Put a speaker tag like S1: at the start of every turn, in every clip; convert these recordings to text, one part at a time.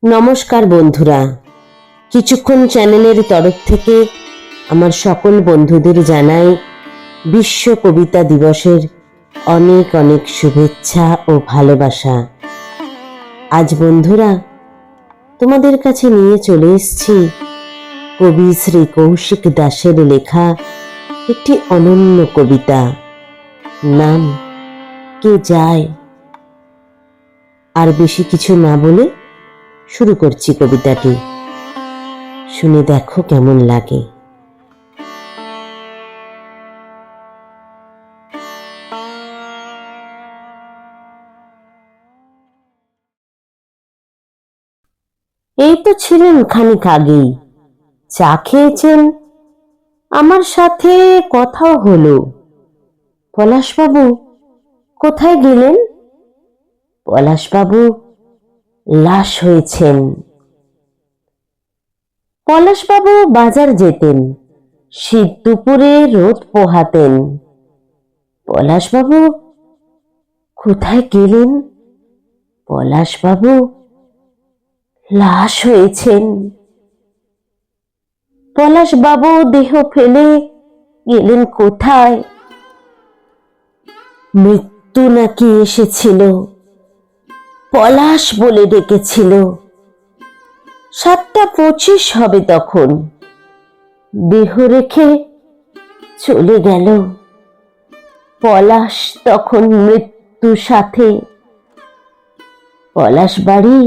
S1: নমস্কার বন্ধুরা, কিছুক্ষণ চ্যানেলের তরফ থেকে আমার সকল বন্ধুদের জানাই বিশ্ব কবিতা দিবসের অনেক অনেক শুভেচ্ছা ও ভালোবাসা। আজ বন্ধুরা তোমাদের কাছে নিয়ে চলে এসেছি কবি শ্রী কৌশিক দাসের লেখা একটি অনন্য কবিতা, নাম কে যায়। আর বেশি কিছু না বলে শুরু করছি কবিতাটি, শুনে দেখো কেমন লাগে। এই তো ছিলেন খানিক আগেই, চা খেয়েছেন, আমার সাথে কথাও হলো। পলাশবাবু কোথায় গেলেন? পলাশবাবু লাশ হয়েছেন। পলাশবাবু বাজার যেতেন, শীত দুপুরে রোদ পোহাতেন। পলাশবাবু কোথায় গেলেন? পলাশবাবু লাশ হয়েছেন। পলাশবাবু দেহ ফেলে গেলেন কোথায়? মৃত্যু নাকি এসেছিল, পলাশ বলে ডেকেছিল। 7:25 হবে তখন, দেহ রেখে চলে গেল। পলাশ তখন মৃত্যু সাথে। পলাশ বাড়ি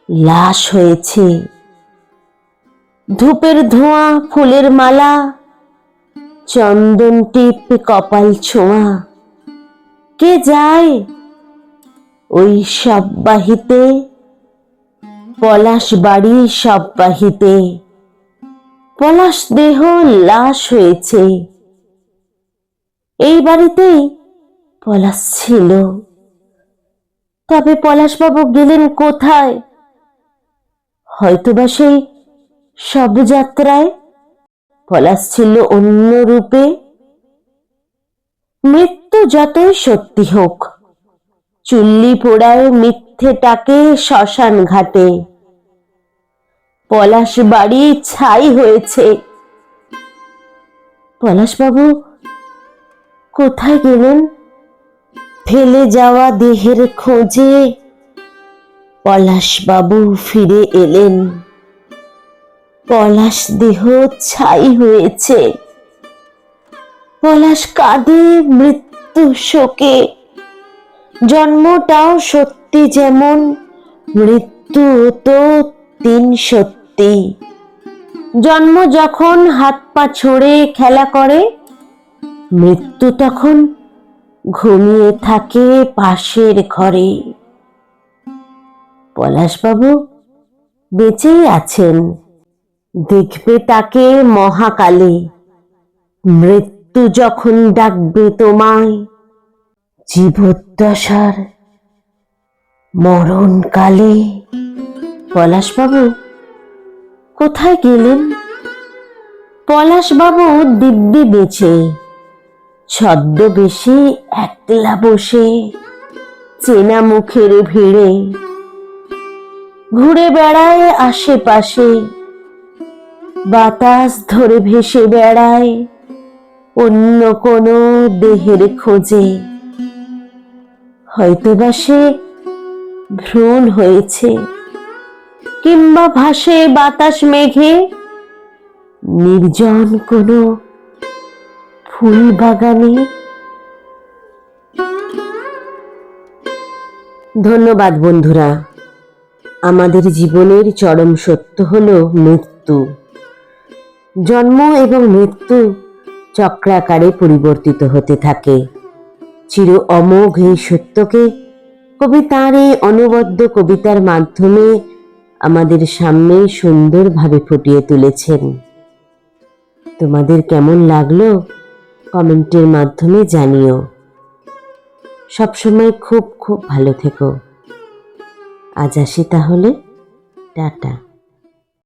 S1: লাশ হয়েছে। ধূপের ধোঁয়া, ফুলের মালা, চন্দন টিপ কপাল ছোঁয়া, কে যায় ওই সব বাহিতে? পলাশ বাড়ি সব বাহিতে। পলাশ দেহ লাশ হয়েছে। এই বাড়িতেই পলাশ ছিল, তবে পলাশবাবু গেলেন কোথায়? হয়তোবা সেই শবযাত্রায় পলাশ ছিল অন্য রূপে। মৃত্যু যতই সত্যি হোক, চুল্লি পোড়ায় মিথ্যেটাকে শ্মশান ঘাটে। পলাশ বাড়ি ছাই হয়েছে। পলাশবাবু কোথায় গেলেন? ফেলে যাওয়া দেহের খোঁজে পলাশবাবু ফিরে এলেন। পলাশ দেহ ছাই হয়েছে। পলাশ কাঁদে মৃত্যু শোকে। জন্মটাও সত্যি যেমন, মৃত্যু তো 3 সত্যি। জন্ম যখন হাত পা ছড়ে খেলা করে, মৃত্যু তখন ঘুমিয়ে থাকে পাশের ঘরে। পলাশবাবু বেঁচেই আছেন, দেখবে তাকে মহাকালে। মৃত্যু যখন ডাকবে তোমায়, জীবদ্দশার মরণকালে। পলাশবাবু কোথায় গেলেন? পলাশবাবু দিব্যি বেঁচে, ছদ্মবেশে একলা বসে, চেনা মুখের ভিড়ে ঘুরে বেড়ায় আশেপাশে। বাতাস ধরে ভেসে বেড়ায় অন্য কোনো দেহের খোঁজে। হয়তোবা সে ভ্রূণ হয়েছে, কিংবা ভাসে বাতাস মেঘে নির্জন কোনো ফুল বাগানে। ধন্যবাদ বন্ধুরা। আমাদের জীবনের চরম সত্য হলো মৃত্যু। জন্ম এবং মৃত্যু চক্রাকারে পরিবর্তিত হতে থাকে। চির অমোঘ এই সত্যকে কবি তাঁর এই অনবদ্য কবিতার মাধ্যমে আমাদের সামনে সুন্দরভাবে ফুটিয়ে তুলেছেন। তোমাদের কেমন লাগলো কমেন্টের মাধ্যমে জানিও। সবসময় খুব খুব ভালো থেকো। আজ আসি তাহলে, টাটা।